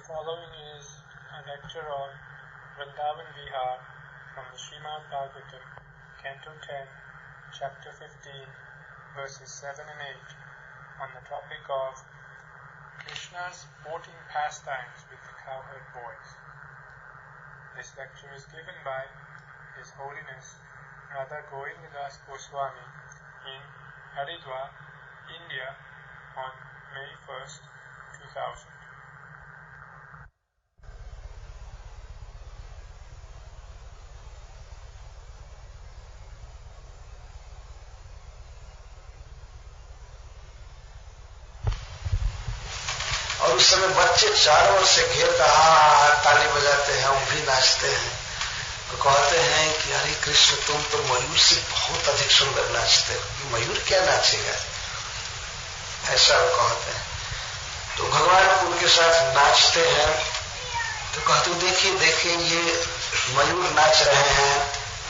following is a lecture on Vrindavan Vihar from the Srimad Bhagavatam, Canto 10, Chapter 15, verses 7 and 8, on the topic of Krishna's sporting pastimes with the cowherd boys. This lecture is given by His Holiness Radha Govindadas Goswami in Haridwar, India on May 1st, 2000. और उस समय बच्चे चारों ओर से घेर कर ताली बजाते हैं, वो भी नाचते हैं। तो कहते हैं कि अरे कृष्ण, तुम तो मयूर से बहुत अधिक सुंदर नाचते हो, मयूर क्या नाचेगा, ऐसा वो कहते हैं। तो भगवान उनके साथ नाचते हैं। तो कहते देखिए देखिए, ये मयूर नाच रहे हैं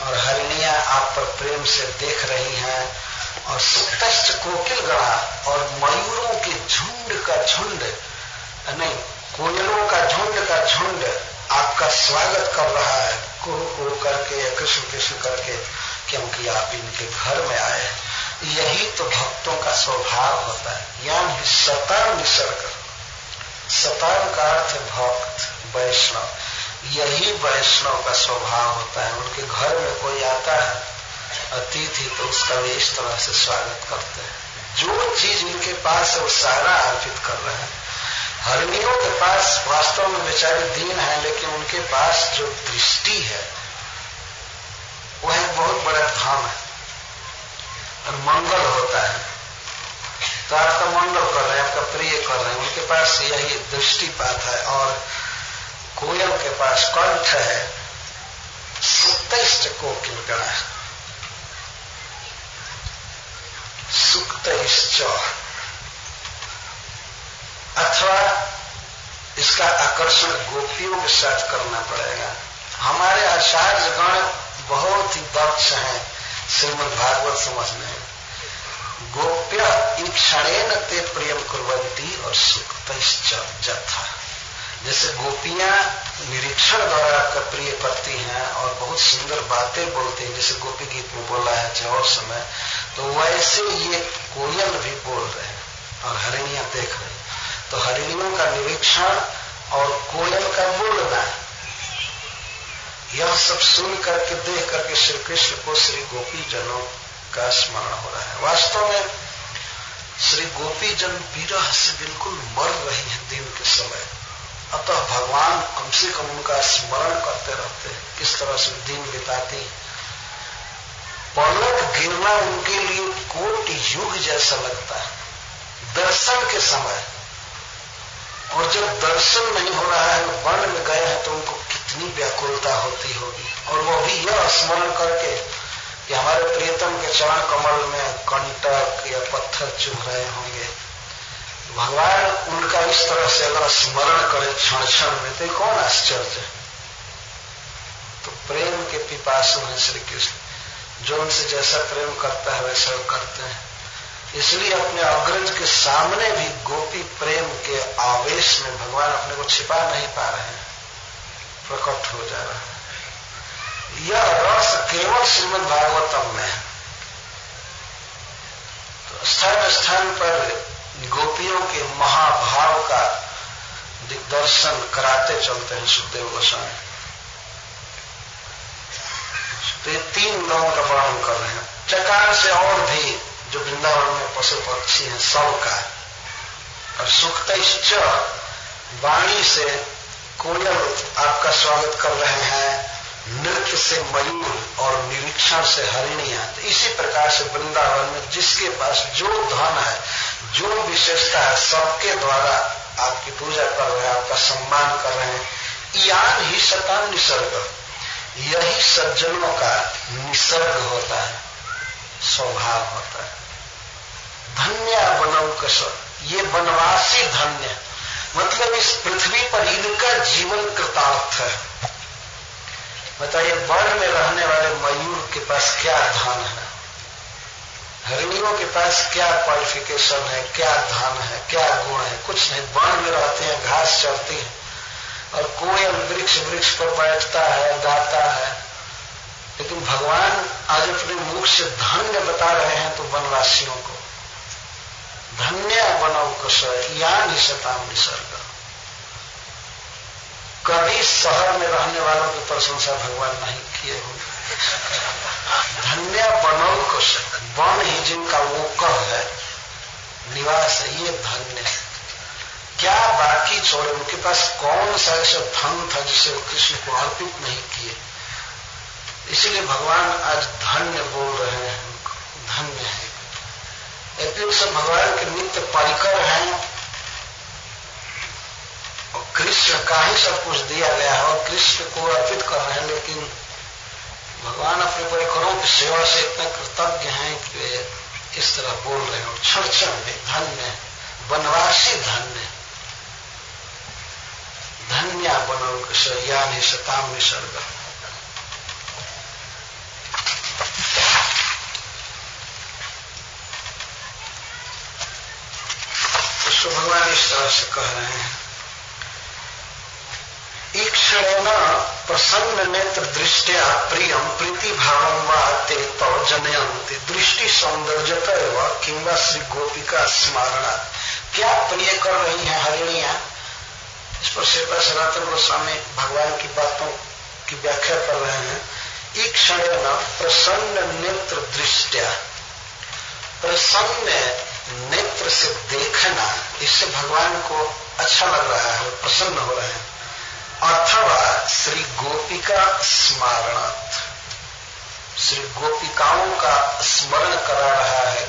और हरिणियां आप पर प्रेम से देख रही हैं, और सुतष्ट कोकिल गणा और मयूरों के झुंड का झुंड, नहीं, कोयलों का झुंड आपका स्वागत कर रहा है, कुहू करके या कृष्ण कृष्ण करके, क्योंकि आप इनके घर में आए। यही तो भक्तों का स्वभाव होता है। यानी सतान निसर्ग, सतान का अर्थ भक्त, वैष्णव। यही वैष्णव का स्वभाव होता है। उनके घर में कोई आता है अतिथि तो उसका वे इस तरह से स्वागत करते हैं। जो चीज उनके पास है वो सारा अर्पित कर रहे हैं। हरिणियों के पास वास्तव में बेचारे दीन है, लेकिन उनके पास जो दृष्टि है वह एक बहुत बड़ा धाम है और मंगल होता है। तो आपका मंगल कर रहे हैं, आपका प्रिय कर रहे हैं। उनके पास यही दृष्टिपात है। और कोयल के पास कंठ है, सुतष्ट कोकिल गणा, सुक्तश्च, अथवा इसका आकर्षण गोपियों के साथ करना पड़ेगा। हमारे आचार्य गण बहुत ही दक्ष हैं श्रीमद् भागवत समझने में। गोप्य ईक्षणेन ते प्रियम कुर्वन्ति और सुक्तश्च जथा। जैसे गोपियां निरीक्षण द्वारा आपका प्रिय करती हैं और बहुत सुंदर बातें बोलती हैं, जैसे गोपी गीत में बोला है चाहे और समय, तो वैसे ये कोयल भी बोल रहे हैं और हरिणियां देख रही। तो हरिणियों का निरीक्षण और कोयल का बोलना, यह सब सुन करके देख करके श्री कृष्ण को श्री गोपी जनों का स्मरण हो रहा है। वास्तव में श्री गोपी जन विरह से बिल्कुल मर रही है दिन के समय। अतः भगवान कम से कम उनका स्मरण करते रहते हैं, किस तरह से दिन बिताती। पलक गिरना उनके लिए कोटि युग जैसा लगता है दर्शन के समय। और जब दर्शन नहीं हो रहा है, वन में गए हैं, तो उनको कितनी व्याकुलता होती होगी। और वो भी यह स्मरण करके कि हमारे प्रियतम के चरण कमल में कंटक या पत्थर चुभ रहे होंगे। भगवान उनका इस तरह से अगर स्मरण करे क्षण क्षण में, तो कौन आश्चर्य है। तो प्रेम के पिपासु हैं श्री कृष्ण। जो उनसे जैसा प्रेम करता है वैसा वो करते हैं। इसलिए अपने अग्रज के सामने भी गोपी प्रेम के आवेश में भगवान अपने को छिपा नहीं पा रहे हैं, प्रकट हो जा रहा है। यह रस केवल श्रीमद् भागवतम में है। तो स्थान स्थान पर गोपियों के महाभाव का दिग्दर्शन कराते चलते हैं सुखदेव गोस्वामी। तो ये तीन लोगों का वर्णन कर रहे हैं। चकार से और भी जो वृंदावन में पशु पक्षी हैं सबका। और सुक्तश्च, वाणी से कोयल आपका स्वागत कर रहे हैं, नृत्य से मयूर और निरीक्षण से हरिणियां। तो इसी प्रकार से वृंदावन में जिसके पास जो धन है, जो विशेषता है, सबके द्वारा आपकी पूजा कर रहे हैं, आपका सम्मान कर रहे हैं। यान ही सतान निसर्ग, यही सज्जनों का निसर्ग होता है, स्वभाव होता है। धन्य बनौकश, ये वनवासी धन्य, मतलब इस पृथ्वी पर इनका जीवन कृतार्थ है। बताइए, वन में रहने वाले मयूर के पास क्या धन है, हरिणियों के पास क्या क्वालिफिकेशन है, क्या धन है, क्या गुण है, कुछ नहीं। वन में रहते हैं, घास चरती हैं, और कोयल वृक्ष वृक्ष पर बैठता है, गाता है। लेकिन भगवान आज अपने मुख से धन्य बता रहे हैं तो वनवासियों को, धन्य बनौ कुश यानी शताम निसर्ग। कभी शहर में रहने वालों की प्रशंसा भगवान नहीं किए होंगे। धन्य बनौ कुश, वन ही जिनका वो कह है, निवास है, ये धन्य है। क्या बाकी छोड़े, उनके पास कौन सा ऐसा धन था जिसे वो कृष्ण को अर्पित नहीं किए। इसीलिए भगवान आज धन्य बोल रहे हैं, उनको धन्य है। ऐसे सब भगवान के नित्य परिकर हैं और कृष्ण का ही सब कुछ दिया गया है और कृष्ण को अर्पित कर रहे हैं। लेकिन भगवान अपने परिकरों की सेवा से इतना कृतज्ञ हैं कि वे इस तरह बोल रहे हैं। क्षण क्षण में धन्य, वनवासी धन्य, धन्या बनौ यानी शताम निसर्ग। तो भगवान इस तरह से कह रहे हैं, ईक्षणेन प्रसन्न नेत्र दृष्टिया प्रियम प्रीति भावम वा ते तव जनयन्ति दृष्टि सौंदर्यतः व किंवा श्री गोपिका स्मरणा। क्या प्रिय कर रही हैं हरिणियां? इस पर श्रीपाद सनातन गोस्वामी भगवान की बातों की व्याख्या कर रहे हैं। ईक्षणेन प्रसन्न नेत्र दृष्टिया, प्रसन्न नेत्र से देखना, इससे भगवान को अच्छा लग रहा है, प्रसन्न हो रहे हैं। अथवा श्री गोपिका स्मरणार्थ, श्री गोपिकाओं का स्मरण करा रहा है,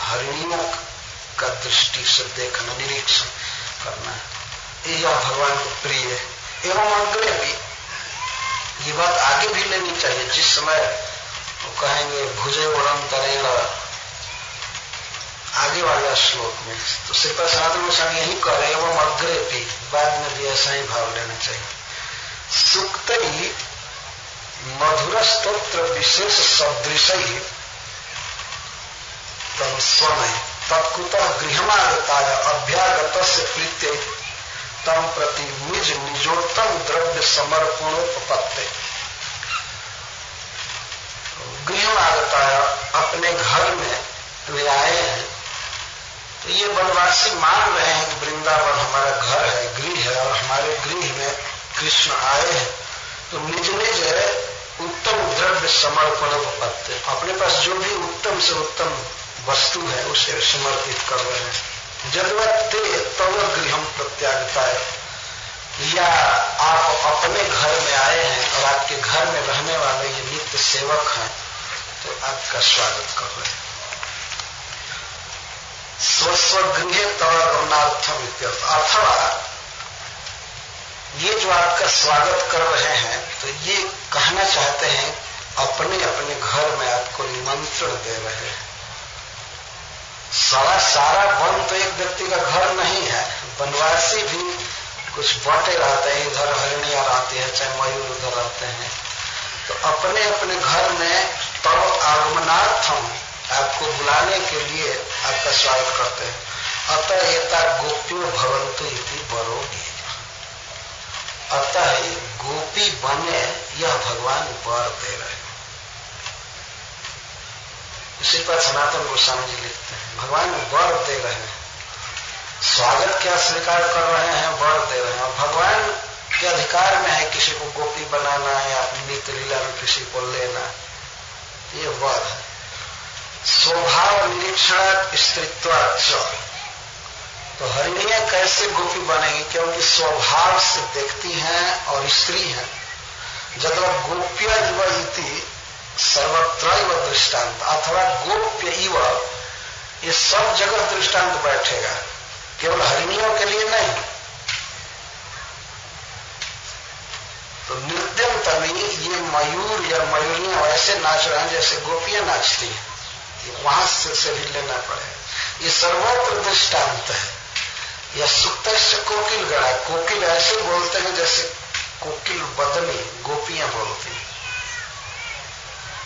हरिणियों का दृष्टि से देखना, निरीक्षण करना, यह भगवान को प्रिय है। एवं अग्रे भी ये बात आगे भी लेनी चाहिए। जिस समय वो कहेंगे भुजे वरंतरेण आगे वाले श्लोक में, तो श्रीपाद सनातन गोस्वामी यही कह रहे हैं, एवं अग्रे भी, बाद में भी ऐसा ही भाव लेना चाहिए। सुक्त ही मधुर स्तोत्र विशेष सदृश ही तम स्वमय तत्कुतः गृहमागताय अभ्यागत से प्रीत्य तम प्रति निज निजोत्तम द्रव्य समर्पणोपत्ते। गृहमागताय, अपने घर में वे आए हैं, तो ये वनवासी मान रहे हैं कि वृंदावन हमारा घर है, गृह है, और हमारे गृह में कृष्ण आए हैं, तो निज निज उत्तम द्रव्य समर्पण उपत्ते, अपने पास जो भी उत्तम से उत्तम वस्तु है उसे समर्पित कर रहे हैं। जदवत्ते तव गृहम प्रत्यागता है, या आप अपने घर में आए हैं और आपके घर में रहने वाले ये नित्य सेवक हैं, तो आपका स्वागत कर रहे हैं। स्वस्वगृहे तव गमनार्थम इत्यर्थ, अथवा ये जो आपका स्वागत कर रहे हैं तो ये कहना चाहते हैं अपने अपने घर में आपको निमंत्रण दे रहे हैं। सारा वन तो एक व्यक्ति का घर नहीं है, वनवासी भी कुछ बांटे रहते हैं, इधर हरिणियां रहती है, चाहे मयूर उधर रहते हैं, तो अपने अपने घर में तव आगमनार्थम, आपको बुलाने के लिए आपका स्वागत करते हैं। अतः एता गोप्यो भवन्तु इति वरोगी, अतः गोपी बने यह भगवान वर दे रहे हैं। इसी पर सनातन गोस्वामी जी लिखते हैं, भगवान वर दे रहे हैं, स्वागत क्या स्वीकार कर रहे हैं, वर दे रहे हैं। और भगवान के अधिकार में है किसी को गोपी बनाना या अपनी नित्य लीला में किसी को लेना, ये वर है। स्वभाव निरीक्षण स्त्रीत्वाच, तो हरिणियां कैसे गोपी बनेगी, क्योंकि स्वभाव से देखती हैं और स्त्री हैं। जब गोप्य इव इति सर्वत्र दृष्टांत, अथवा गोप्य इव, ये सब जगह दृष्टांत बैठेगा, केवल हरिणियों के लिए नहीं। तो नृत्यम तमी, ये मयूर या मयूरियां वैसे नाच रहे हैं जैसे गोपियां नाचती हैं, वहां से भी लेना पड़ेगा। ये सर्वत्र दृष्टांत है। यह सुक्त कोकिल गड़ा, कोकिल ऐसे बोलते हैं जैसे कोकिल बदनी गोपियां बोलती हैं,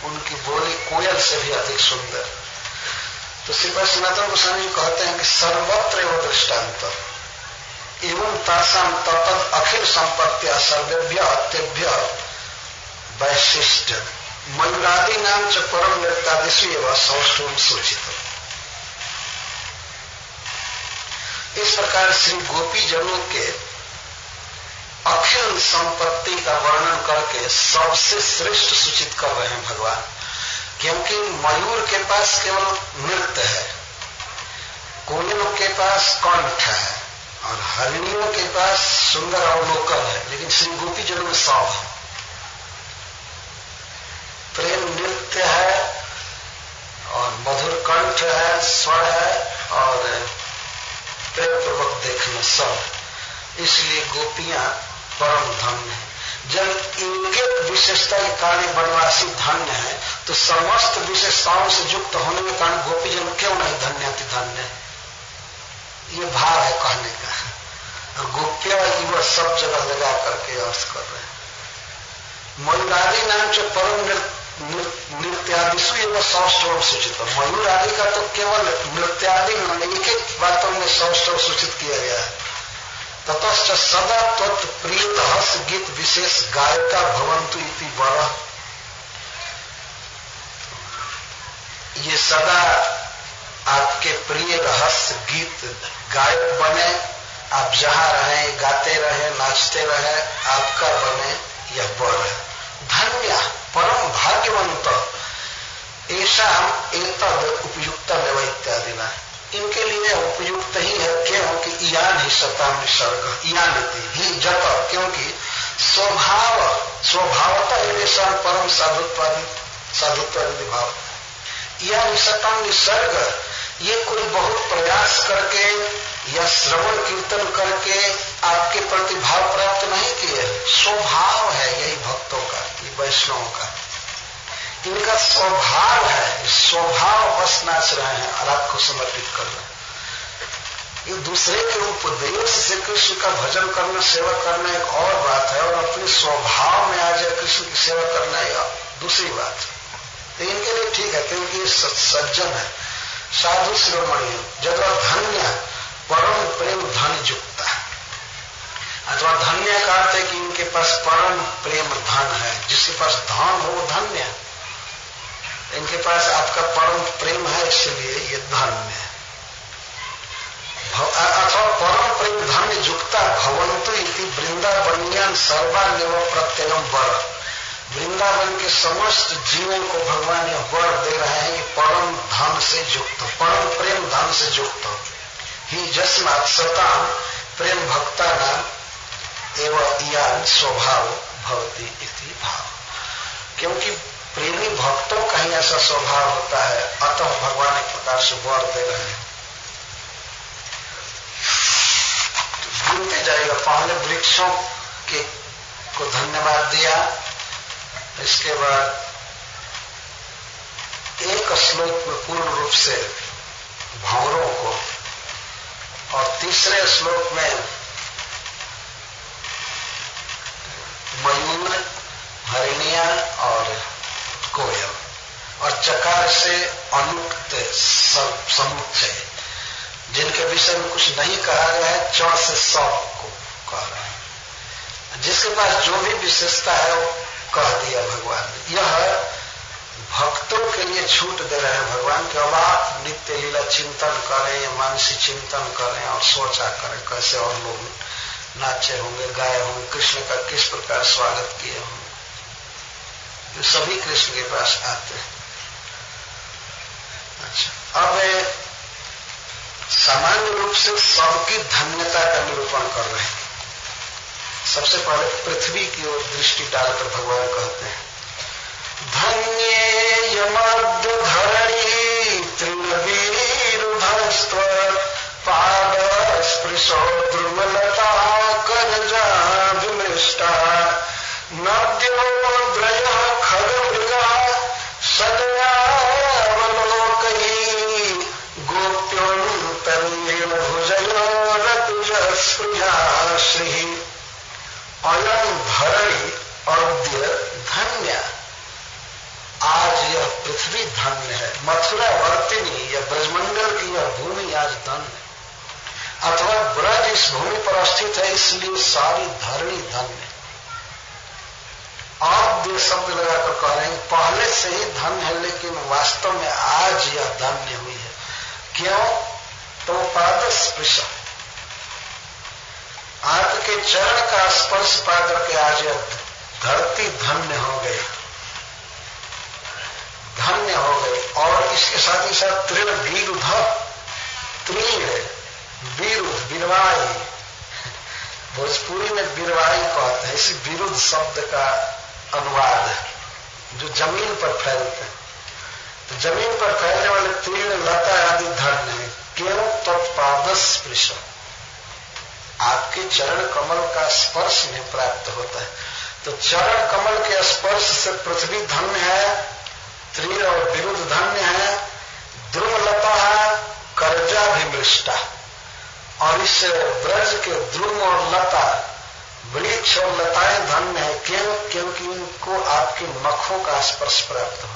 उनकी बोली कोयल से भी अधिक सुंदर। तो श्रीपाद सनातन गोस्वामी कहते हैं कि सर्वत्र वो दृष्टांत, एवं तासाम तत्त अखिल संपत्तिया सर्वेभ्य अत्यभ्य वैशिष्ट मयूरादि नाम च परम नृत्यादिषु एवं सौष्ठव सूचित। इस प्रकार श्री गोपी जनों के अखिल संपत्ति का वर्णन करके सबसे श्रेष्ठ सूचित कर रहे हैं भगवान। क्योंकि मयूर के पास केवल नृत्य है, कोयलों के पास कंठ है और हरिणियों के पास सुंदर अवलोकन है, लेकिन श्री गोपी जनों में सब है। प्रेम नृत्य है और मधुर कंठ है, स्वर है और प्रेम पूर्वक देखना सब। इसलिए गोपियां परम धन्य है। जब इनके विशेषता के कारण वनवासी धन्य है तो समस्त विशेषताओं से युक्त होने के कारण गोपी जन क्यों नहीं धन्य अति धन्य है। ये भाव है कहने का। और गोप्या युवा सब जगह लगा करके अर्थ कर रहे हैं। मयूरादि नाम जो परम नृत्यादिशु एवं सौष्ठव सूचित। मयूर आदि का तो केवल नृत्यादि एक एक बातों में सौष्ठव सूचित किया गया है। ततश्च सदा त्वत् प्रिय रहस्य गीत विशेष गायका भवंतु इति बड़ा। ये सदा आपके प्रिय रहस्य गीत गायक बने, आप जहां रहे गाते रहे नाचते रहे, आपका बने यह वर है। धन्य परम भाग्यवंत ऐसा एतद उपयुक्त एवं इत्यादि ना, इनके लिए उपयुक्त ही है। क्योंकि इयान ही सताम निसर्ग इयानिति ही जप, क्योंकि स्वभावतः ऐसा परम साधुत्वादि भाव। यह निसताम निसर्ग, ये कोई बहुत प्रयास करके या श्रवण कीर्तन करके आपके प्रति भाव प्राप्त नहीं किए। स्वभाव है यही भक्तों का, ये वैष्णवों का, इनका स्वभाव है। स्वभाव बस नाच रहे हैं और आपको समर्पित कर रहे हैं। ये दूसरे के उपदेश से कृष्ण का भजन करना सेवा करना एक और बात है, और अपने स्वभाव में आ जाए कृष्ण की सेवा करना एक दूसरी बात है। तो इनके लिए ठीक है क्योंकि ये सज्जन है, साधु शिरोमणि जगह धन्य परम प्रेम धन युक्ता। अथवा धन्य का अर्थ है कि इनके पास परम प्रेम धन है। जिसके पास धन हो वो धन्य है। इनके पास आपका परम प्रेम है, इसलिए ये धन्य है। अथवा परम प्रेम धन्य युक्ता भवंतु इति वृंदावनियान सर्वान्यव प्रत्ययम वर। वृंदावन के समस्त जीवों को भगवान यह वर दे रहे हैं कि परम धन से युक्त, परम प्रेम धन से युक्त ही जस्मात् सताम प्रेम भक्ता नाम एवं इयान स्वभाव भवति इति भाव। क्योंकि प्रेमी भक्तों का ही ऐसा स्वभाव होता है, अतः भगवान एक प्रकार से वर दे रहे हैं। गिनते जाएगा। पहले वृक्षों के को धन्यवाद दिया, इसके बाद एक श्लोक में पूर्ण रूप से भंवरों को, और तीसरे श्लोक में मयूर, हरिणिया और कोयल, और चकार से अनुक्त समुच्चय जिनके विषय में कुछ नहीं कहा गया है, च से सब को कह रहा है। जिसके पास जो भी विशेषता है वो कह दिया भगवान ने। यह भक्तों के लिए छूट दे रहे हैं भगवान कि अब आप नित्य लीला चिंतन करें, मानसिक चिंतन करें और सोचा करें कैसे और लोग नाचे होंगे, गाए होंगे, कृष्ण का किस प्रकार स्वागत किए होंगे। ये सभी कृष्ण के पास आते हैं। अच्छा, अब सामान्य रूप से सबकी धन्यता का निरूपण कर रहे हैं। सबसे पहले पृथ्वी की ओर दृष्टि डालकर भगवान कहते हैं, धन्ये मध्य धरणी तृणवीरुधस्त्व पाद स्पृशो द्रुमलता करजाभिमृष्टा नद्योद्रय खगमृगा सदयावलोकयी गोप्योन्तरेण भुजयोरतुजस्पृहा श्री अयं धरणी अद्य धन्य। आज यह पृथ्वी धन्य है। मथुरा वर्तिनी या ब्रजमंडल की यह भूमि आज धन्य है। अथवा ब्रज इस भूमि पर स्थित है, इसलिए सारी धरणी धन्य। आप दो शब्द लगाकर कह रहे हैं पहले से ही धन्य है, लेकिन वास्तव में आज यह धन्य हुई है। क्यों? तो पाद स्पर्श, आपके चरण का स्पर्श पा करके आज यह धरती धन्य हो गई, धन्य हो गई। और इसके साथ ही साथ तृण विरुद्ध, तृण विरुद्ध, बिरवाई, भोजपुरी में बिरवाई कहते हैं, इसी विरुद्ध शब्द का अनुवाद है, जो जमीन पर फैलते हैं। तो जमीन पर फैलने वाले तृण लता आदि धन्य है। क्यों? तत्पाद स्पर्श, आपके चरण कमल का स्पर्श में प्राप्त होता है। तो चरण कमल के स्पर्श से पृथ्वी धन्य है, तृण और विरुद्ध धन्य है, द्रुमलता है, कर्जा भी मृष्टा। और इस ब्रज के द्रुम और लता, वृक्ष और लताएं धन्य है। क्यों? क्योंकि इनको आपके नखों का स्पर्श प्राप्त हो।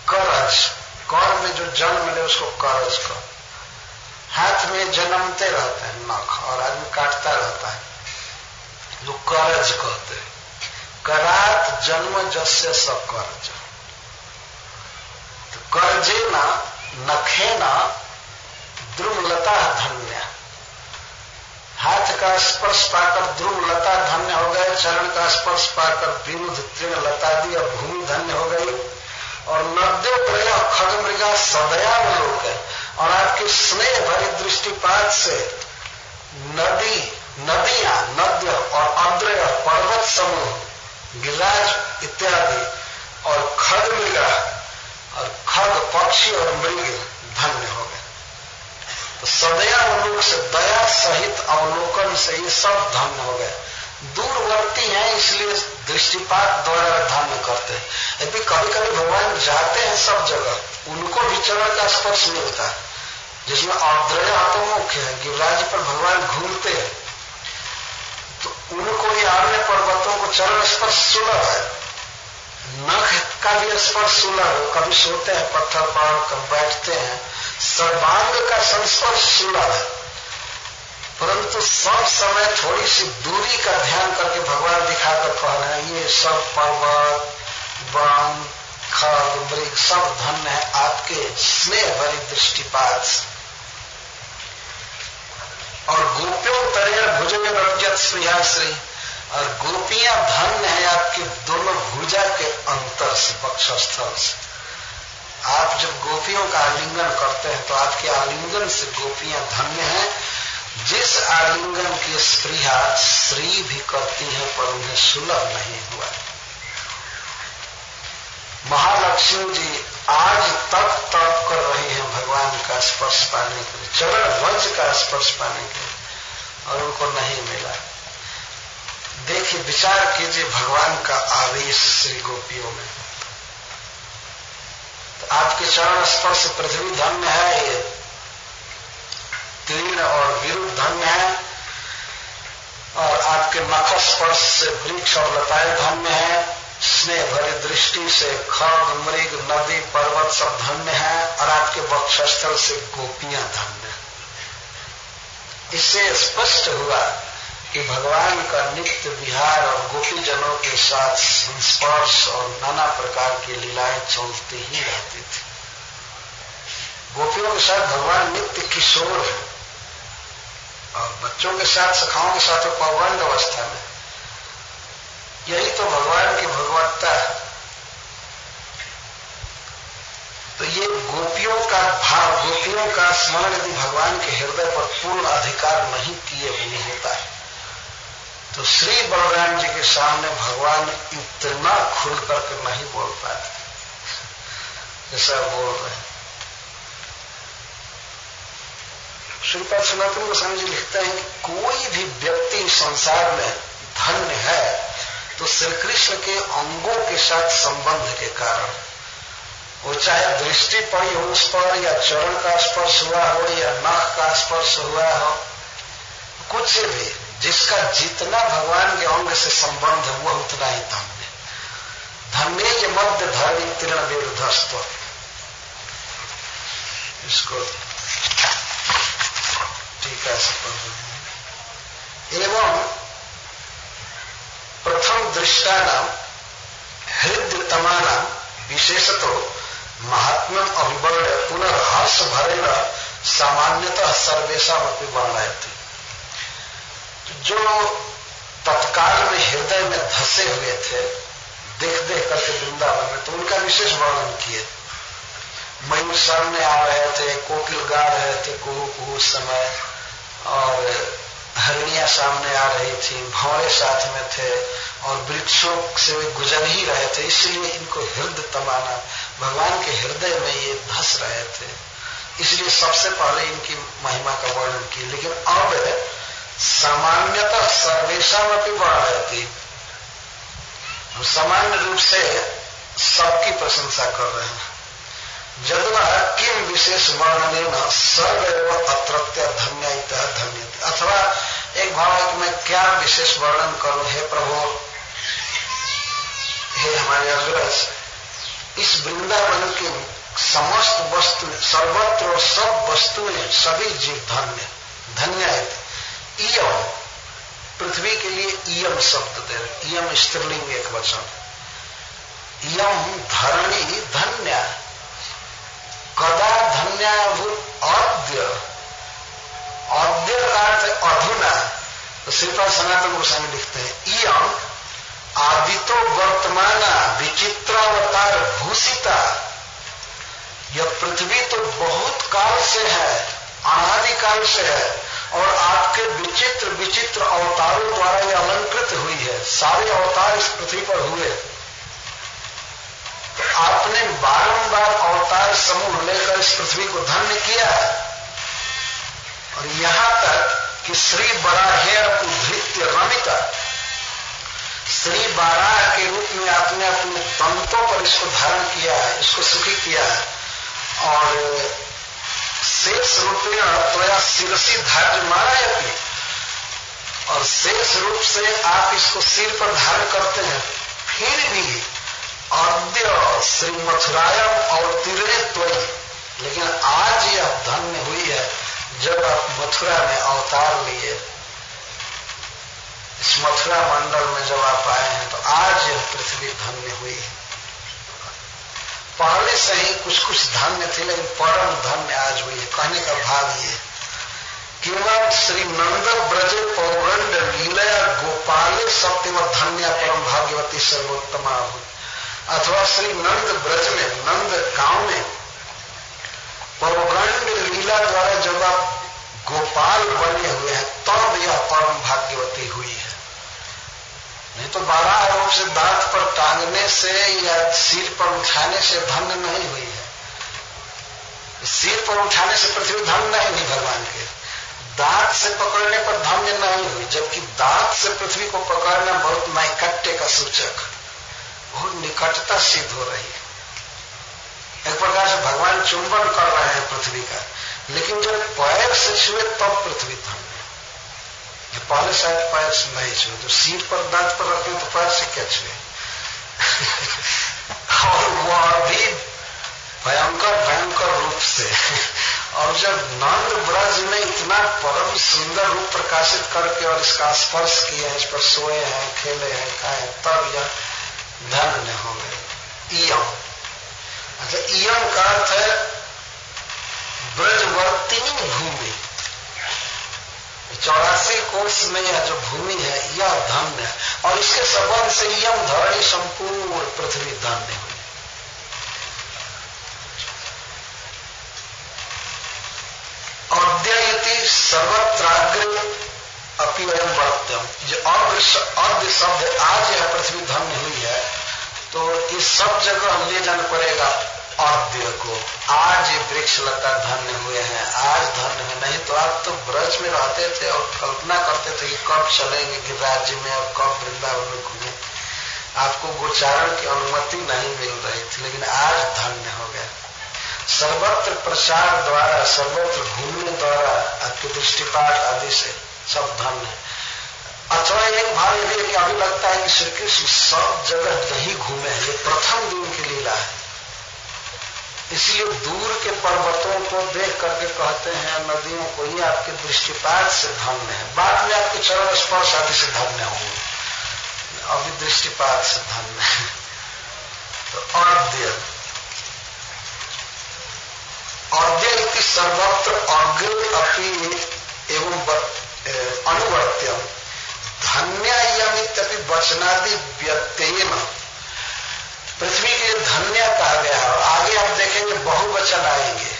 करज, कर में जो जन्म मिले उसको करज कहो। हाथ में जन्मते रहते हैं नख और आदमी काटता रहता है, जो करज कहते हैं। करात जन्म जस्य सब करज, तो करजे ना नखे ना द्रुमलता धन्य। हाथ का स्पर्श पाकर द्रुमलता धन्य हो गए, चरण का स्पर्श पाकर विरुद्ध तृण लतादि और भूमि धन्य हो गई। और नद्यो प्रय खग मृगा सदयावलोक है। और आपके स्नेह भरी दृष्टिपात से नदी, नदियां, नद्य और अद्रय पर्वत समूह, गिरिराज इत्यादि और खग मृगा और खग पक्षी और मृग धन्य हो गए। तो सदयावलोक से दया सहित अवलोकन से ये सब धन्य हो गए। दूरवर्ती हैं इसलिए दृष्टिपात द्वारा धन्य करते हैं। यदि कभी कभी भगवान जाते हैं सब जगह, उनको भी चरण का स्पर्श मिलता है, जिसमें अद्रय तो मुख्य है। गिरिराज पर भगवान घूमते हैं तो उनको ये अन्य पर्वतों को चरण स्पर्श सुलभ है। नख का भी स्पर्श सुलभ है, कभी सोते हैं पत्थर पर, कभी बैठते हैं। सर्वांग का संस्पर्श सुलभ है, परंतु सब समय थोड़ी सी दूरी का ध्यान करके भगवान दिखाकर कह रहे हैं ये सब पर्वत, वन, खग, मृग सब धन्य है आपके स्नेह भरी दृष्टिपात से। और गोपियों तरह भुजंग रजत स्प्रियाश्री, और गोपियां धन्य है आपके दोनों भुजा के अंतर से, वक्षस्थल से। आप जब गोपियों का आलिंगन करते हैं तो आपके आलिंगन से गोपियां धन्य हैं। जिस आलिंगन की स्पृहा श्री भी करती है पर उन्हें सुलभ नहीं हुआ। महालक्ष्मी जी आज तक तप कर रही हैं भगवान का स्पर्श पाने के लिए, चरण वज्र का स्पर्श पाने के लिए, और उनको नहीं मिला। देखिए, विचार कीजिए भगवान का आवेश श्री गोपियों में। तो आपके चरण स्पर्श पृथ्वी धन्य है, ये तृण और विरुद्ध धन्य है, और आपके नख स्पर्श से वृक्ष और लताएं धन्य है। स्नेह भरी दृष्टि से खग, मृग, नदी, पर्वत सब धन्य है, और आपके वक्षस्थल से गोपियां धन्य है। इससे स्पष्ट हुआ कि भगवान का नित्य विहार और गोपीजनों के साथ संस्पर्श और नाना प्रकार की लीलाएं चलती ही रहती थी। गोपियों के साथ भगवान नित्य किशोर है, और बच्चों के साथ, सखाओं के साथ पौगंड अवस्था में। यही तो भगवान की भगवत्ता है। तो ये गोपियों का भाव, गोपियों का स्मरण यदि भगवान के हृदय पर पूर्ण अधिकार नहीं किए हुए होता है तो श्री बलराम जी के सामने भगवान इतना खुल करके नहीं बोल पाते जैसा बोल रहे हैं। श्रीपाद सनातन गोस्वामी जी लिखते हैं कि कोई भी व्यक्ति संसार में धन्य है तो श्री कृष्ण के अंगों के साथ संबंध के कारण, वो चाहे दृष्टि पड़ी हो उस पर, या चरण का स्पर्श हुआ हो, या नख का स्पर्श हुआ हो, कुछ भी, जिसका जितना भगवान के अंग से संबंध है वह उतना ही धन्य। धन्य ये मध्य धर्मी तृण विरुद्धस्व। इसको टीका से पढ़ एवं प्रथम दृष्टानाम हृदयतमानाम विशेषतो महात्म्यम अभिवर्ण पुनर्हर्ष भरेण सामान्यतः सर्वेषाम अपि वर्णयति। जो तत्काल में हृदय में धसे हुए थे देख देख करके वृंदावन में, तो उनका विशेष वर्णन किए। मयूर सामने आ रहे थे, कोकिल गा रहे थे कुहू कुहू समय, और हरिणियां सामने आ रही थी, भौरे साथ में थे, और वृक्षों से वे गुजर ही रहे थे, इसलिए इनको हृदय तमाना, भगवान के हृदय में ये धस रहे थे, इसलिए सबसे पहले इनकी महिमा का वर्णन किया। लेकिन अब सामान्यतः सर्वेषाम अपि वर्णयति, सामान्य रूप से सबकी प्रशंसा कर रहे हैं। जद्वा किम विशेष वर्णनेन सर्वैव अत्रत्य धन्यैतः धन्यते। अथवा एक भाव है कि मैं क्या विशेष वर्णन करूं, हे प्रभु, हे हमारे अग्रज, इस वृंदावन के समस्त वस्तु, सर्वत्र और सब वस्तुएं, सभी जीव धन्य धन्य है। इयम, पृथ्वी के लिए इयम शब्द दे रहे, इयम स्त्रीलिंग एक वचन, इयम धरणी धन्य, कदा धन्याभूत अद्य, अद्य का अर्थ अधुना। तो श्रीपाद सनातन गोस्वामी लिखते हैं इयम आदितो वर्तमाना विचित्रावतार भूषिता, यह पृथ्वी तो बहुत काल से है, अनादिकाल से है, और आपके विचित्र विचित्र अवतारों द्वारा यह अलंकृत हुई है। सारे अवतार इस पृथ्वी पर हुए, तो आपने बारंबार अवतार समूह लेकर इस पृथ्वी को धन्य किया है। और यहां तक कि श्री बराहेर उद्धृत्य रमिता, श्री बाराह के रूप में आपने अपने दंतों पर इसको धारण किया है, इसको सुखी किया है, और शेष रूपेण त्वया शिरसी धार्य मारायति, और शेष रूप से आप इसको सिर पर धारण करते हैं। फिर भी अद्य श्री मथुरायम अवतीर्णे त्वयि, लेकिन आज यह धन्य हुई है जब आप मथुरा में अवतार लिए, इस मथुरा मंडल में जब आप आए हैं, तो आज यह पृथ्वी धन्य हुई है। पहले से ही कुछ कुछ धन्य थे, लेकिन परम धन्य आज हुई है। कहने का भाव ये, केवल श्री नंद ब्रज पौरंड लीला गोपाले सत्यव धन्य परम भाग्यवती सर्वोत्तमा, अथवा श्री नंद ब्रज में, नंद गांव में पौरंड लीला द्वारा जब आप गोपाल बने हुए हैं, तब यह परम भाग्यवती हुई है। नहीं तो बारह रूप से दांत पर टांगने से या सिर पर उठाने से धन्य नहीं हुई है। सिर पर उठाने से पृथ्वी धन्य नहीं हुई भगवान के, दांत से पकड़ने पर धन्य नहीं हुई, जबकि दांत से पृथ्वी को पकड़ना बहुत नैकट्य का सूचक, बहुत निकटता सिद्ध हो रही है। एक प्रकार से भगवान चुंबन कर रहे हैं पृथ्वी का, लेकिन जब पैर से छुए तब पृथ्वी धन्य। पहले शायद पैर से नहीं छुए, तो सिर पर दांत पर रखें तो पैर से क्या छुए। और वह भी भयंकर भयंकर रूप से। और जब नंद ब्रज में इतना परम सुंदर रूप प्रकाशित करके और इसका स्पर्श किए हैं, इस पर सोए हैं, खेले हैं, खाए, तब यह धन्य हो गए। इयम, अच्छा, इयम का अर्थ है ब्रजवर्तिनी भूमि। 84 कोष में यह जो भूमि है यह धन्य है, और इसके संबंध से यम धरणी संपूर्ण पृथ्वी धन्य हुई। अद्यति सर्वत्राग्र अपि वयम वर्त्यम, जो अद्य शब्द आज यह पृथ्वी धन्य हुई है, तो इस सब जगह ले जाना पड़ेगा अद्य को। आज ये वृक्ष लता धन्य हुए हैं, आज धन्य है। नहीं तो आप तो ब्रज में रहते थे और कल्पना करते थे कि कब चलेंगे गिरिराज में और कब वृंदावन में घूमे, आपको गोचारण की अनुमति नहीं मिल रही थी, लेकिन आज धन्य हो गया। सर्वत्र प्रचार द्वारा, सर्वत्र घूमने द्वारा, आपके दृष्टिपात आदि से सब धन्य है। अथवा एक भाव यह है कि अभी लगता है कि श्री कृष्ण सब जगह नहीं घूमे हैं, ये प्रथम दिन की लीला है। इसलिए दूर के पर्वतों को देख करके कहते हैं, नदियों को, ये आपके दृष्टिपात से धन्य है। बाद में आपके चरण स्पर्श आदि से धन्य होंगे, अभी दृष्टिपात से धन्य है। तो अर्घ्य सर्वत्र अर्घ्य अपि एवं अनुवर्त्यम धन्यमित्यपि वचनादि व्यत्ययेन पृथ्वी के लिए धन्य कहा गया है। आगे आप देखेंगे बहुवचन आएंगे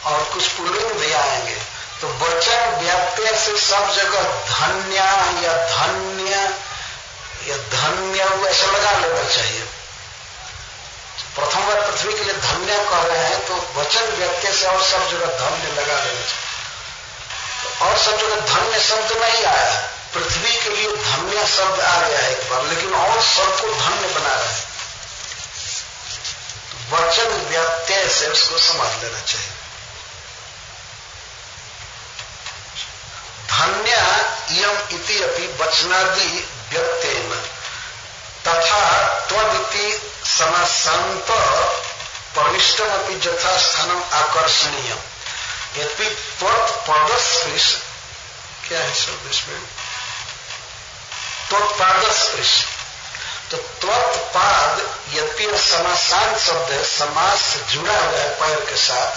और कुछ पुल्लिंग भी आएंगे, तो वचन व्यत्यय से सब जगह धन्य या धन्य या धन्य ऐसा लगा लेना चाहिए। प्रथम बार पृथ्वी के लिए धन्य कह रहे हैं तो वचन व्यत्यय से और सब जगह धन्य लगा लेना चाहिए। तो और सब जगह धन्य शब्द नहीं आया, पृथ्वी के लिए धन्य शब्द आ गया एक बार, लेकिन और सबको धन्य बना रहा है। तो वचन व्यत्यय से उसको समझ लेना चाहिए। धन्य इयम इति अपि वचनादि व्यत्ययेन तथा त्वदिति समासंत प्रविष्टम अपि यथा स्थानम आकर्षणीयम यद्यपि त्वत्पदस्पृश, क्या है शब्द इसमें, त्वत्पादस्पृश, तो त्वत्पाद यद्यपि समासांत शब्द है, समास जुड़ा हुआ है पैर के साथ,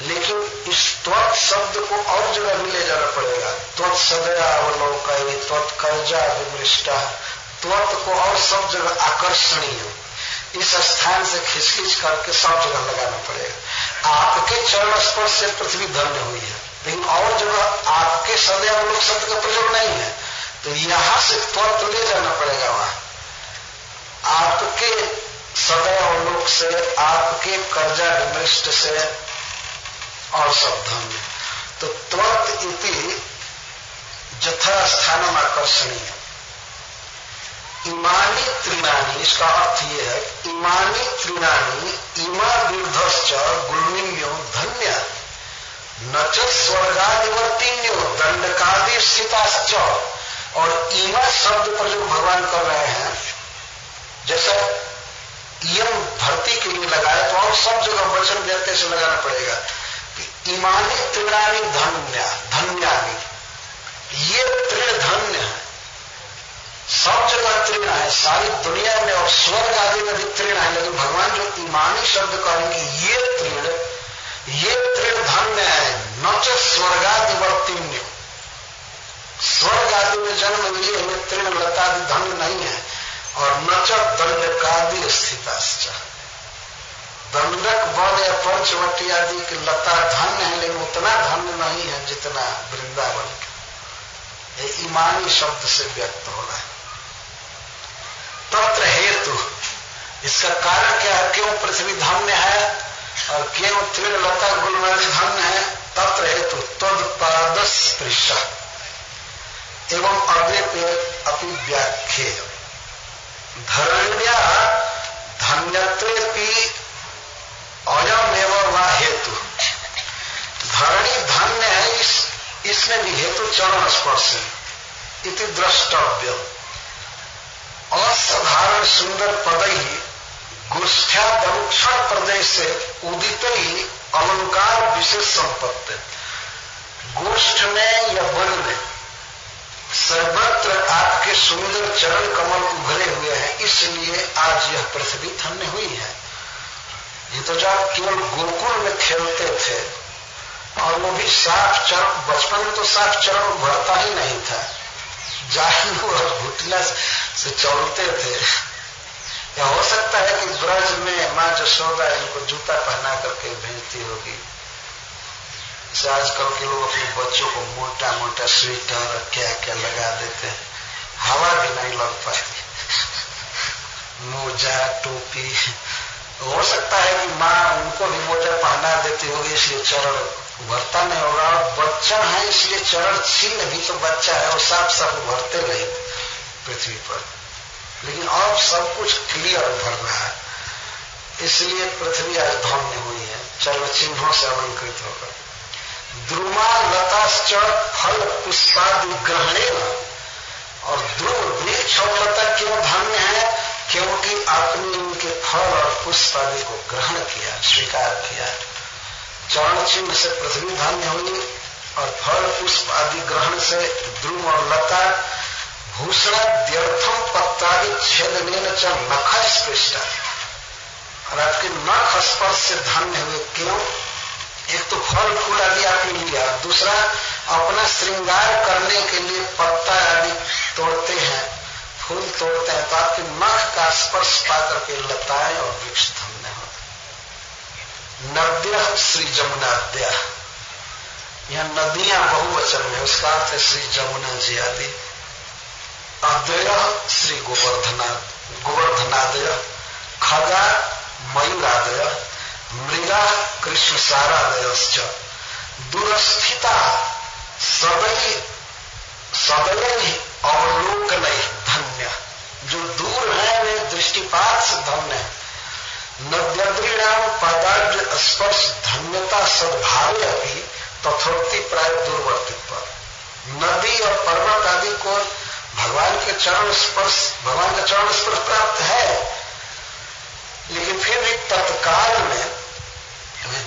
लेकिन इस त्वत् शब्द को और जगह भी ले जाना पड़ेगा। त्वत्सदयावलोकयि त्वत्कर्जा विमृष्टा, त्वत् को और सब जगह आकर्षणीय, इस स्थान से खिचखिच करके सब जगह लगाना पड़ेगा। आपके चरण स्पर्श से पृथ्वी धन्य हुई है, लेकिन और जगह आपके सदैव शब्द का प्रयोग नहीं है, तो यहां से त्वत् ले जाना पड़ेगा वहां। आपके सदैव लोक से, आपके कर्जा विमृष्ट से और सब धन्य। तो त्वत् इति यथा स्थानम आकर्षणीय। इमानी त्रिनानी, इसका अर्थ यह है इमानी त्रिनानी इमा विरुद्धश्च गुल्मिन्यो धन्य न च स्वर्गादिवर्तिन्यो दंडकादि स्थिताश्च। और इमा शब्द पर जो भगवान कर रहे हैं, जैसा यम धरती के लिए लगाए तो और सब जगह वचन व्यत्यय से लगाना पड़ेगा कि इमानी त्रिनानी धन्य धन्यानी, ये तृण धन्य है, सब जगह तृण है सारी दुनिया में, और स्वर्ग आदि में भी तृण है, लेकिन भगवान जो इमानी शब्द कहेंगे ये तृण धन्य है। न च स्वर्गादिवर्तिन्य, स्वर्ग आदि में जन्म लिए हुए तृण लतादि धन्य नहीं है। और न च दंडकादि स्थिताश्च, दंडक वन या पंचवटी आदि की लता धन्य है, लेकिन उतना धन्य नहीं है जितना वृंदावन का। ये इमानी शब्द से व्यक्त हो रहा है। तत्र हेतु, इसका कारण क्या है, क्यों पृथ्वी धन्य है और क्यों तृण लता गुलमादि धन्य है। तत्र हेतु तत्पादस्पृश एवं अग्रे पे अपनी व्याख्या धरण्या धन्यत्वेपि अयमेव वा हेतु। धरणी धन्य है, इसमें भी हेतु चरण स्पर्श है इति द्रष्टव्य। असाधारण सुंदर पदई गोष्ठ्यादनुक्षण प्रदेश से उदित ही अलंकार विशेष संपत्ति। गोष्ठ में या वन में सर्वत्र आपके सुंदर चरण कमल उभरे हुए हैं, इसलिए आज यह पृथ्वी धन्य हुई है। ये तो जब केवल गोकुल में खेलते थे, और वो भी साफ चरण, बचपन में तो साफ चरण उभरता ही नहीं था, जानू और घुटना से चलते थे। या हो सकता है कि ब्रज में मां यशोदा इनको जूता पहना करके भेजती होगी। जैसे आजकल के लोग अपने बच्चों को मोटा मोटा स्वेटर और क्या क्या लगा देते हैं, हवा भी नहीं लग पाती, मोजा टोपी। हो सकता है कि मां उनको भी मोजा पहना देती होगी, इसलिए चरण उभरता नहीं होगा। और बच्चा है इसलिए चरण छीन भी तो बच्चा है, वो साफ साफ उभरते रहे पृथ्वी पर, लेकिन अब सब कुछ क्लियर उभर रहा है, इसलिए पृथ्वी आज धन्य हुई है चरण चिन्हों से अलंकृत होकर। द्रुमा लताश्च फल पुष्पादि ग्रहणेन, और ध्रुव वृक्ष और लता क्यों धन्य है, क्योंकि आपने इनके फल और पुष्प आदि को ग्रहण किया, स्वीकार किया। चरण चिन्ह से पृथ्वी धन्य हुई और फल पुष्प आदि ग्रहण से द्रुम और लता, भूषणाद्यर्थम पत्रादि छेदनेन च नख स्पृष्टा, और आपके नख स्पर्श से धन्य हुए। क्यों? एक तो फल फूल आदि आपने लिया, दूसरा अपना श्रृंगार करने के लिए पत्ता आदि तोड़ते हैं, फूल तोड़ते हैं, तो आपके नख का स्पर्श पाकर के लताएं और वृक्ष धन्य होते। नद्य श्री जमुनाद्या, यह नदियां बहुवचन में, उसका अर्थ है श्री जमुना जी आदि। अद्वय श्री गोवर्धनादय, खगा मयूरादय, मृगा कृष्ण सारादयश्च, दूरस्थिता सदैव अवलोकन धन्य, जो दूर है वे दृष्टिपात से धन्य है। नद्यद्रीणाम पादार्य स्पर्श धन्यता सद्भावे अभी तथोक्ति प्राय दूरवर्तित्व। नदी और पर्वत आदि को भगवान का चरण स्पर्श प्राप्त है, लेकिन फिर भी तत्काल में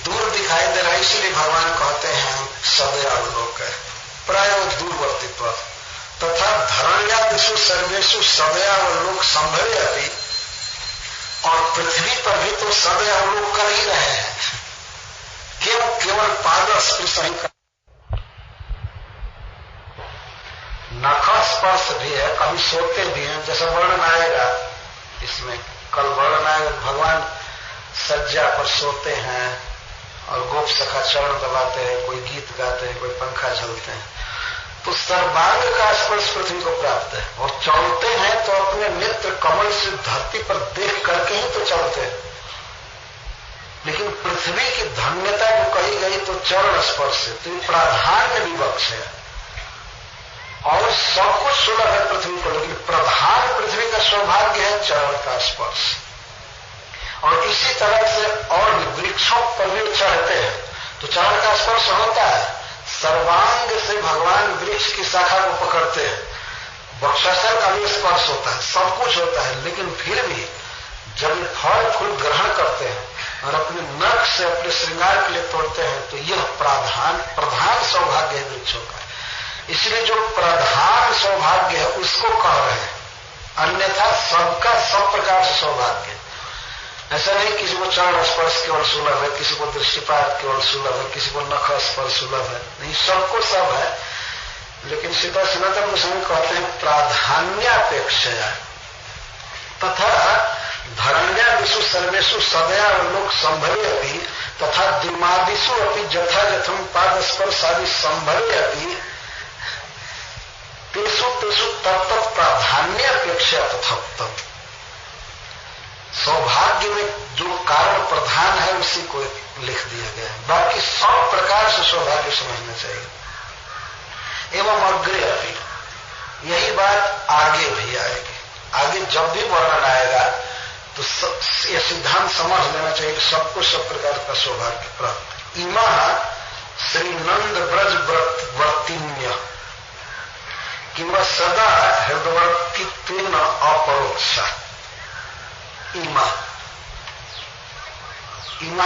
दूर दिखाई दे रहा है, इसलिए भगवान कहते हैं सदैवावलोक है, प्राय दूरवर्तित्व। तथा धरण्यादिषु सर्वेषु सदैवावलोक संभवे अभी, और पृथ्वी पर भी तो सदैवावलोक कर ही रहे हैं, केवल पाद स्पर्श नहीं कर। नख स्पर्श भी है, कभी सोते भी हैं, जैसा वर्णन आएगा इसमें, कल वर्णन आएगा भगवान सज्जा पर सोते हैं और गोप सखा चरण दबाते हैं, कोई गीत गाते हैं, कोई पंखा झलते हैं, तो सर्वांग का स्पर्श पृथ्वी को प्राप्त है। और चलते हैं तो अपने नेत्र कमल से धरती पर देख करके ही तो चलते हैं, लेकिन पृथ्वी की धन्यता जो कही गई तो चरण स्पर्श है, तो ये प्राधान्य विवक्ष है। और सब कुछ सुलभ है पृथ्वी को, लेकिन प्रधान पृथ्वी का सौभाग्य है चरण का स्पर्श। और इसी तरह से और वृक्षों पर भी चढ़ते हैं तो चरण का स्पर्श होता है, सर्वांग से भगवान वृक्ष की शाखा को पकड़ते हैं, वक्षस्थल का भी स्पर्श होता है, सब कुछ होता है, लेकिन फिर भी जब फल फूल ग्रहण करते हैं और अपने नख से अपने श्रृंगार के लिए तोड़ते हैं, तो यह प्रधान सौभाग्य है वृक्षों का। इसलिए जो प्रधान सौभाग्य है उसको कह रहे हैं, अन्यथा सबका सब प्रकार से सौभाग्य। ऐसा नहीं किसी को चरण स्पर्श केवल सुलभ है, किसी को दृष्टिपात केवल सुलभ है, किसी को नख स्पर्श सुलभ है, नहीं, सबको सब है। लेकिन सीता सनातन गोस्वामी कहते हैं प्राधान्यापेक्षया तथा धरण्यादिषु सर्वेषु सदैवावलोक संभवे अपि तथा द्रुमादिषु अपि यथायथम पाद स्पर्श आदि संभवे अपि तेषु तत्त प्राधान्यापेक्षा तथोक्तम। सौभाग्य में जो कारण प्रधान है उसी को लिख दिया गया है, बाकी सब प्रकार से सौभाग्य समझना चाहिए। एवं अग्रे अपि, यही बात आगे भी आएगी, आगे जब भी वर्णन आएगा तो यह सिद्धांत समझ लेना चाहिए कि सबको सब प्रकार का सौभाग्य प्राप्त। इमा श्री नंद ब्रज वर्तिन्य किंवा सदा हृदवर्तित्वेन अपरोक्षा। इमा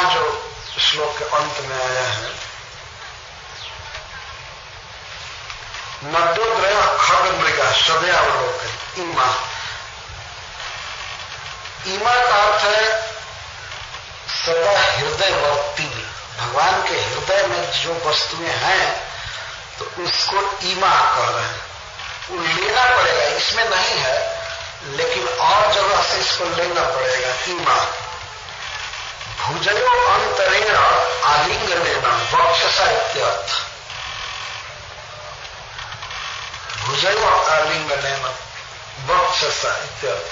जो श्लोक के अंत में आया है, नद्योद्रय खग मृगा सदैवावलोक। इमा का अर्थ है सदा हृदयवर्ती, भगवान के हृदय में जो वस्तुएं हैं तो उसको इमा कह रहे हैं। वो लेना पड़ेगा, इसमें नहीं है, लेकिन और जगह से इसको लेना पड़ेगा। इमा भुजयो अंतरेण आलिंगनेन वक्षसा इत्यर्थ। भुजयो आलिंगनेन वक्षसा इत्यर्थ।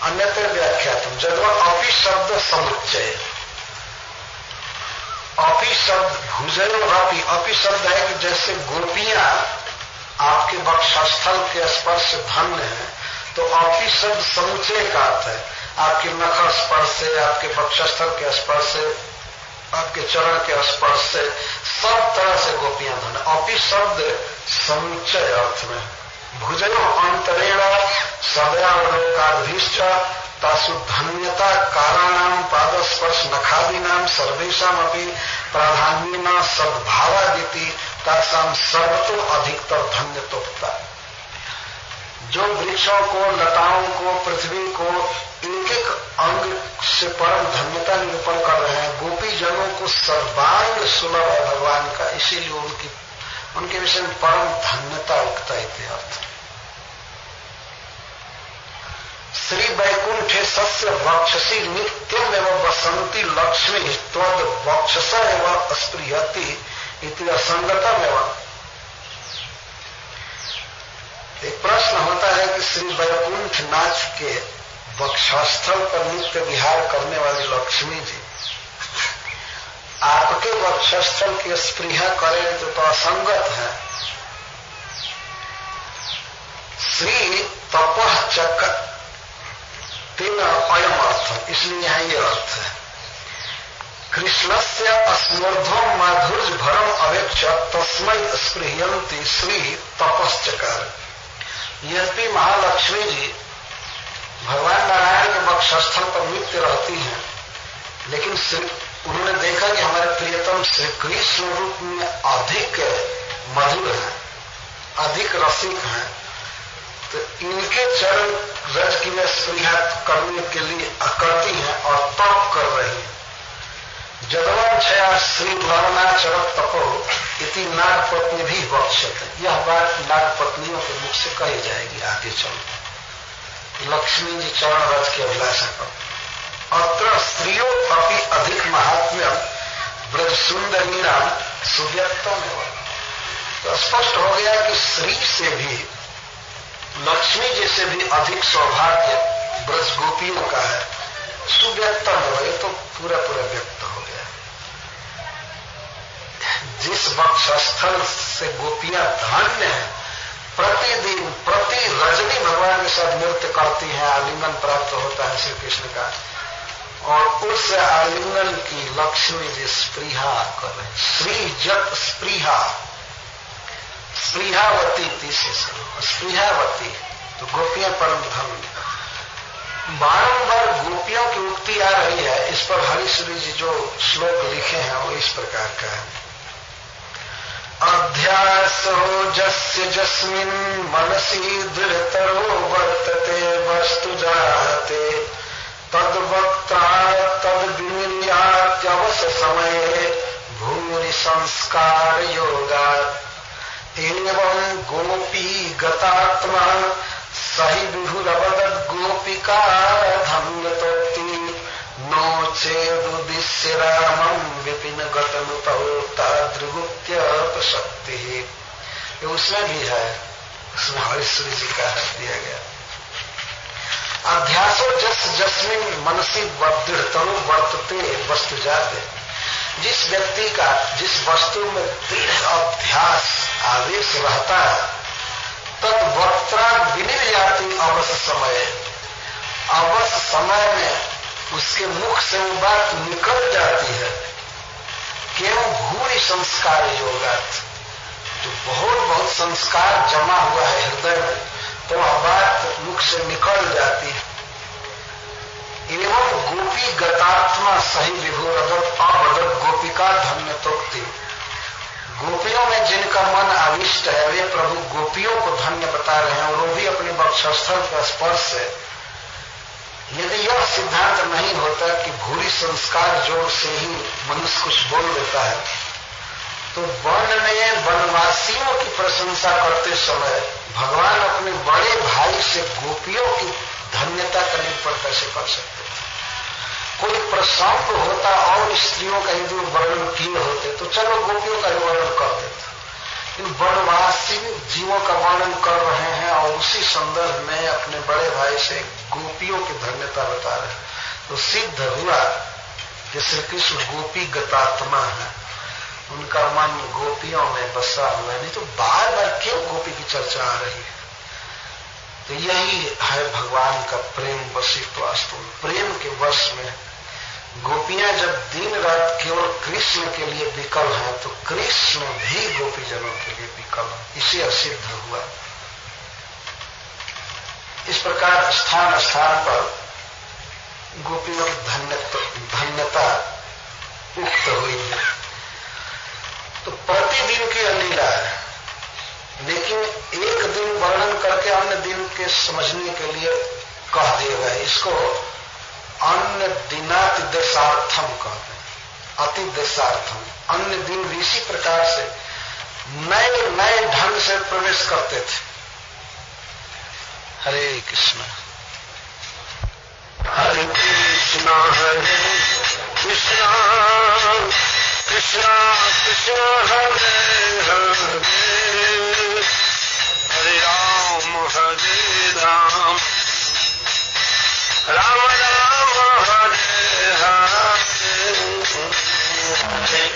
अन्यत्र व्याख्यातम जगह अपि शब्द समुच्चय। अपि शब्द भुजयो अपि शब्द है कि जैसे गोपियां आपके वक्षस्थल के स्पर्श से धन्य है, तो अपि शब्द समुच्चय का अर्थ है आपके नख स्पर्श से, आपके वक्षस्थल के स्पर्श से, आपके चरण के स्पर्श से, सब तरह से गोपियां धन्य। अपि शब्द समुच्चय अर्थ में। भुजयो अंतरेण सदैवावलोकाधीश्च तासु धन्यता काराणाम पादस्पर्श नखादीनाम सर्वेशामपि प्राधान्येन सद्भावादिति तासाम सर्वतो अधिकतर धन्यतोक्ता। जो वृक्षों को, लताओं को, पृथ्वी को एक एक अंग से परम धन्यता निरूपण कर रहे हैं, गोपी जनों को सर्वांग सुलभ है भगवान का, इसीलिए उनके विषय में परम धन्यता उगता अर्थ। श्री वैकुंठे सस्य वक्षसी नित्यम एवं बसंती लक्ष्मी त्वद वक्षस एवं स्पृहति इति असंगतम एवं। एक प्रश्न होता है कि श्री वैकुंठ नाथ के वक्षस्थल पर नित्य विहार करने वाली लक्ष्मी जी आपके वक्षस्थल की स्पृहा करें तो असंगत है। श्री तपः चक्र तेन अयम अर्थ, इसलिए यहां ये अर्थ है। कृष्णस्य अस्मूर्ध्वं माधुर्य भरम अवेक्ष तस्मै स्पृहयन्ति श्री तपश्चकार। यद्यपि महालक्ष्मी जी भगवान नारायण के वक्षस्थल पर नित्य रहती हैं, लेकिन उन्होंने देखा कि हमारे प्रियतम श्री कृष्ण रूप में अधिक मधुर हैं, अधिक रसिक हैं, तो इनके चरण रज की में स्पृहा करने के लिए करती हैं और तप कर रही हैं। जदवन छया श्री भवनाचरत तपो इति नागपत्नी भी बक्षते। यह बात नागपत्नियों के मुख से कही जाएगी आगे चल। लक्ष्मी जी चरण रज की अभिलाषा कर। अत्र स्त्रियों अपनी अधिक महात्म्य ब्रज सुंदरी नाम सुव्यक्तम एवं। तो स्पष्ट हो गया कि श्री से भी, लक्ष्मी जी से भी अधिक सौभाग्य ब्रज गोपियों का है। सुव्यक्तम हो, ये तो पूरा पूरा व्यक्त हो गया। जिस वक्षस्थल से गोपियां धन्य है, प्रतिदिन प्रति रजनी भगवान के साथ नृत्य करती हैं, आलिंगन प्राप्त होता है श्री कृष्ण का, और उस आलिंगन की लक्ष्मी जी स्पृहा कर रहे। श्री जत स्पृहा, स्पृहावती तीसरे स्पृहावती, तो गोपियां परम धन्य। बारंबार गोपियों की उक्ति आ रही है। इस पर हरिश्री जी जो श्लोक लिखे हैं वो इस प्रकार का है। अध्यासो जस्य जस्मिन् मनसि दृढ़तरो वर्तते वस्तु जाते तद्वक्ता तद्विनिर्यात्यवस समये भूरि संस्कार योगात् एवं गोपी गतात्मा सही विभुरवदत् गोपिका धन्यतोक्ति नो चेदुदिश्य रामं विपिन गतनुतौ तादृगुप्त्य प्रशक्ति। ये उसमें भी है, उसमें हरिश्री जी का है दिया गया। अध्यासो जस जस्मिन मनसी दृढ़तरो वर्तते वस्तु जाते। जिस व्यक्ति का जिस वस्तु में दृढ़ अध्यास आवेश रहता है, तद वक्त्रा विनिर्याति अवश्य समय, अवश्य समय में उसके मुख से वो बात निकल जाती है। केवल भूरि संस्कार योगात, जो बहुत संस्कार जमा हुआ है हृदय में, तो वह बात मुख से निकल जाती है। एवं गोपी गतात्मा सही विभुरदत अवदत गोपिका धन्यतोक्ति। गोपियों में जिनका मन आविष्ट है वे प्रभु गोपियों को धन्य बता रहे हैं, और वो भी अपने वक्षस्थल का स्पर्श से। यदि यह सिद्धांत नहीं होता कि भूरि संस्कार जोड़ से ही मनुष्य कुछ बोल देता है, तो वन में वनवासियों की प्रशंसा करते समय भगवान अपने बड़े भाई से गोपियों की धन्यता का निरूपण कैसे कर सकते थे? कोई प्रसंग होता और स्त्रियों का यदि वर्णन किए होते तो चलो गोपियों का वर्णन कर देते, इन वनवासी जीवों का वर्णन कर रहे हैं और उसी संदर्भ में अपने बड़े भाई से गोपियों की धन्यता बता रहे हैं। तो सिद्ध हुआ कि श्री कृष्ण गोपी गतात्मा है, उनका मन गोपियों में बसा हुआ है। नहीं तो बार बार क्यों गोपी की चर्चा आ रही है? तो यही है भगवान का प्रेम वशिष्ठ वास्तव में। प्रेम के वश में गोपियां जब दिन रात केवल कृष्ण के लिए विकल हैं, तो कृष्ण भी गोपीजनों के लिए विकल है। इसे सिद्ध हुआ। इस प्रकार स्थान स्थान पर गोपियों की धन्यता उक्त हुई है। तो प्रतिदिन की लीला है, लेकिन एक दिन वर्णन करके अन्य दिन के समझने के लिए कह दिया गया। इसको अन्य दिनाति दशार्थम कहते हैं, अति दशार्थम। अन्य दिन भी इसी प्रकार से नए नए ढंग से प्रवेश करते थे। हरे कृष्ण हरे कृष्णा कृष्णा कृष्णा कृष्णा हरे हरे हरे राम राम राम हरे हरे हरे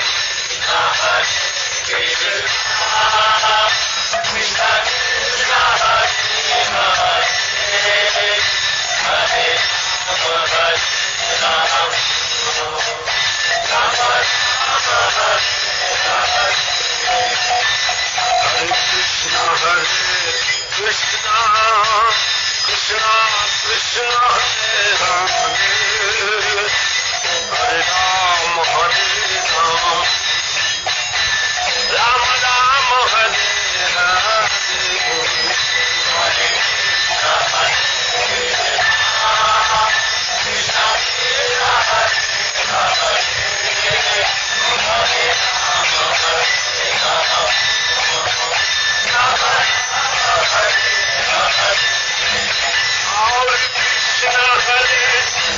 कृष्णा कृष्णा कृष्णा हरे हरे हरे राम राम हरे कृष्णा कृष्णा कृष्णा कृष्णा हरे हरे हरे राम राम राम हरे हरे Hare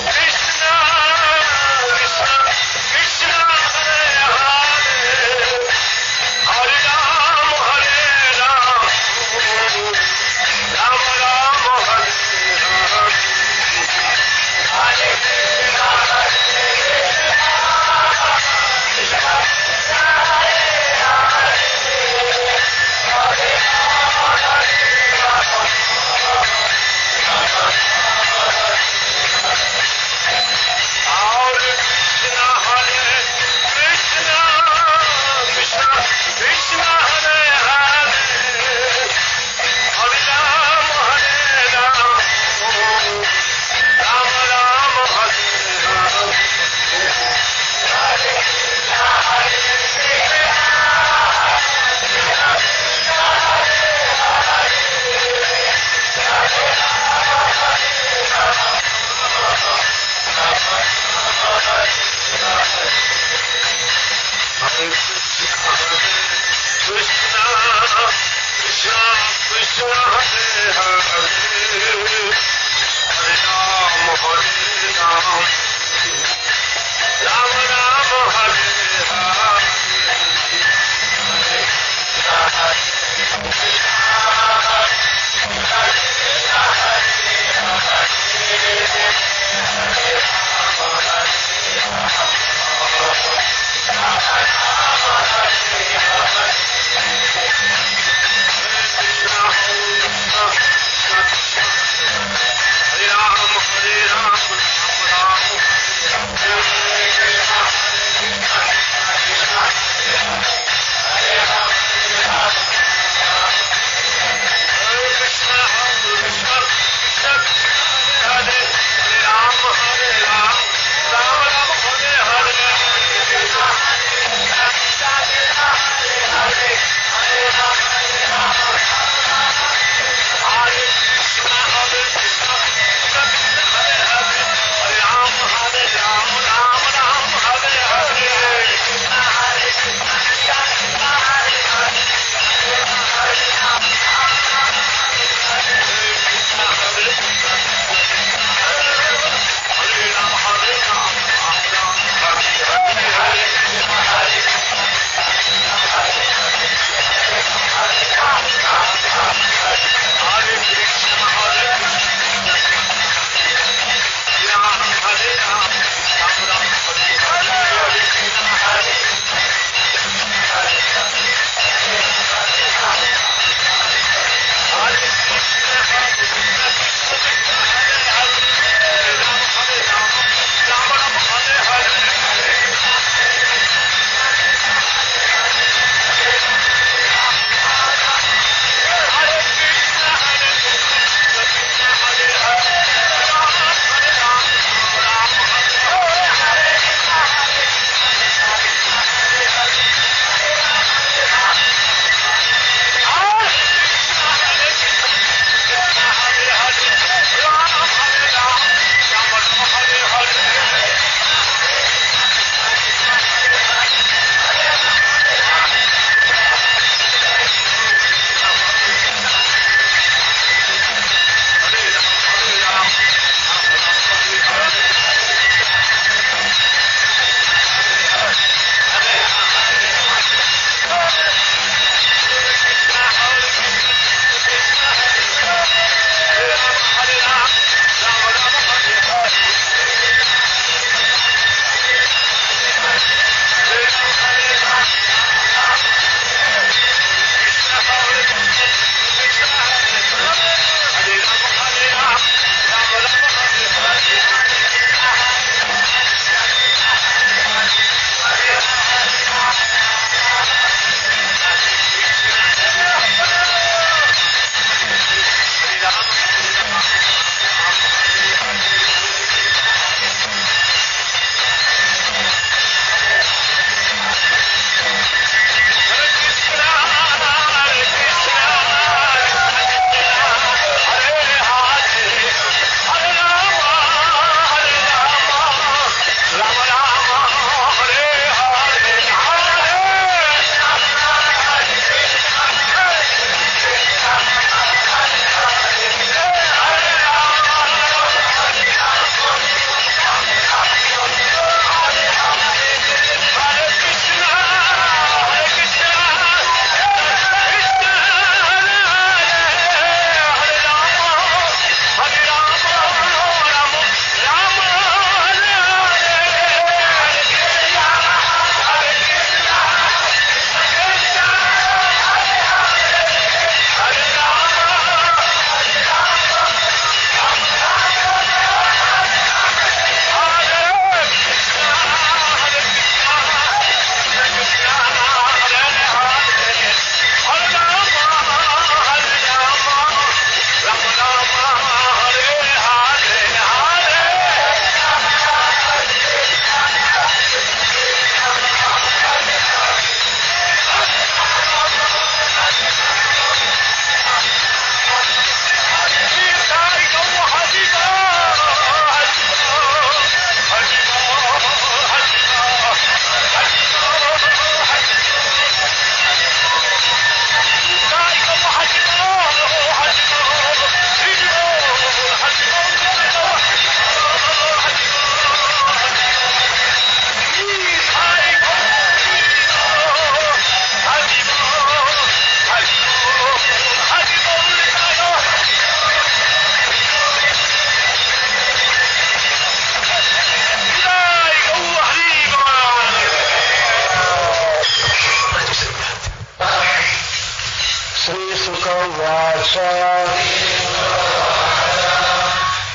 श्रीशुक उवाच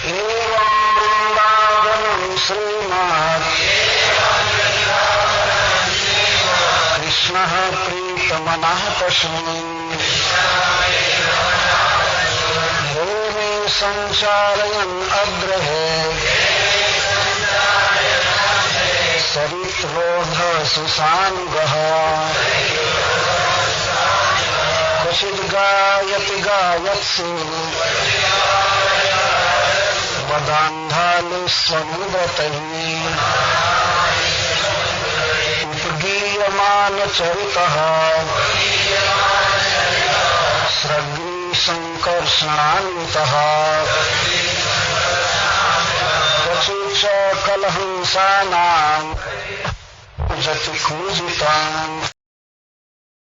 एवं वृन्दावनं श्रीमद् कृष्णः प्रीतमनः तस्मिन् भूमि सञ्चारयन् अग्रहे सरित्रोधसुसाङ्गः क्वचिद्गायति गायत्सु वदान्धालुस्वनुव्रतैः उपगीयमानचरितः स्रग्निसङ्कर्षणान्वितः क्वचिच्च कलहंसानां जति कूजितान्